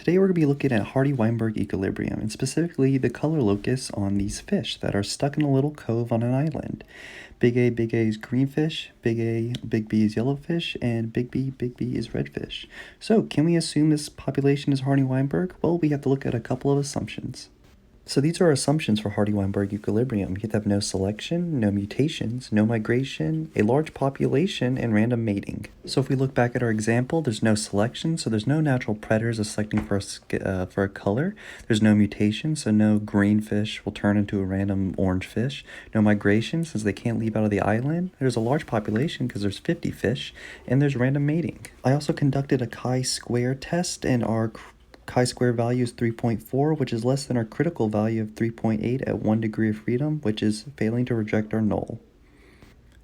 Today we're going to be looking at Hardy-Weinberg equilibrium, and specifically the color locus on these fish that are stuck in a little cove on an island. Big A is green fish, Big B is yellow fish, and Big B is red fish. So can we assume this population is Hardy-Weinberg? Well, we have to look at a couple of assumptions. So these are assumptions for Hardy-Weinberg equilibrium. You have to have no selection, no mutations, no migration, a large population, and random mating. So if we look back at our example, there's no selection, so there's no natural predators selecting for a color. There's no mutation, so no green fish will turn into a random orange fish. No migration, since they can't leave out of the island. There's a large population because there's 50 fish, and there's random mating. I also conducted a chi-square test, and our chi-square value is 3.4, which is less than our critical value of 3.8 at 1 degree of freedom, which is failing to reject our null.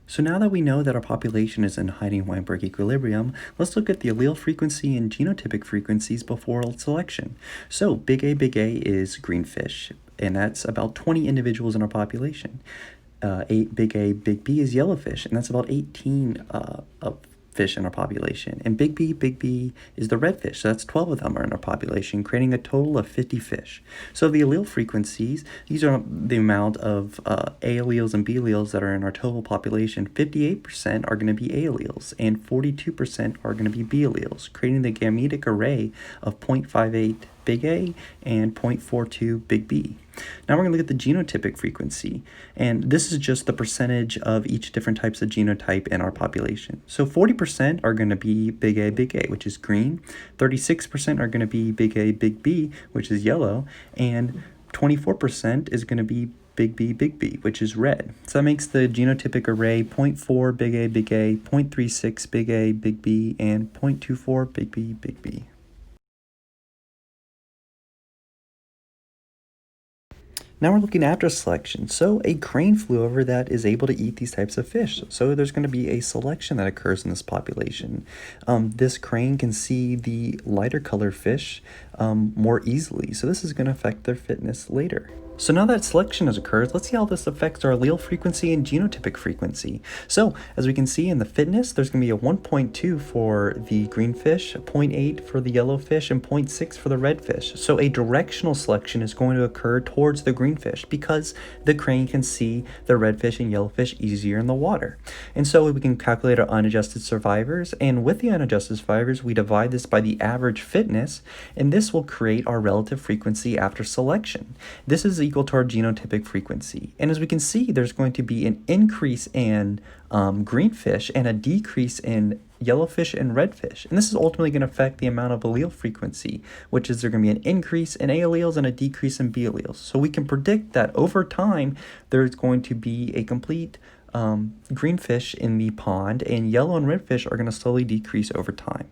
So now that we know that our population is in Hardy-Weinberg equilibrium, let's look at the allele frequency and genotypic frequencies before selection. So Big A is green fish, and that's about 20 individuals in our population. Big B is yellowfish, and that's about 18 fish in our population. And Big B is the red fish, so that's 12 of them are in our population, creating a total of 50 fish. So the allele frequencies, these are the amount of A alleles and B alleles that are in our total population. 58% are going to be A alleles, and 42% are going to be B alleles, creating the gametic array of 0.58 Big A and 0.42 Big B. Now we're going to look at the genotypic frequency, and this is just the percentage of each different types of genotype in our population. So 40% are going to be Big A, which is green, 36% are going to be Big A, Big B, which is yellow, and 24% is going to be Big B, which is red. So that makes the genotypic array 0.4 Big A, 0.36 Big A, Big B, and 0.24 Big B. Now we're looking after selection. So a crane flew over that is able to eat these types of fish. So there's going to be a selection that occurs in this population. This crane can see the lighter colored fish more easily. So this is going to affect their fitness later. So now that selection has occurred, let's see how this affects our allele frequency and genotypic frequency. So as we can see in the fitness, there's going to be a 1.2 for the green fish, 0.8 for the yellow fish, and 0.6 for the red fish. So a directional selection is going to occur towards the green fish because the crane can see the red fish and yellow fish easier in the water. And so we can calculate our unadjusted survivors, and with the unadjusted survivors, we divide this by the average fitness, and this will create our relative frequency after selection. This is equal to our genotypic frequency. And as we can see, there's going to be an increase in green fish and a decrease in yellowfish and redfish. And this is ultimately going to affect the amount of allele frequency, which is there's going to be an increase in A alleles and a decrease in B alleles. So we can predict that over time, there's going to be a complete green fish in the pond, and yellow and red fish are going to slowly decrease over time.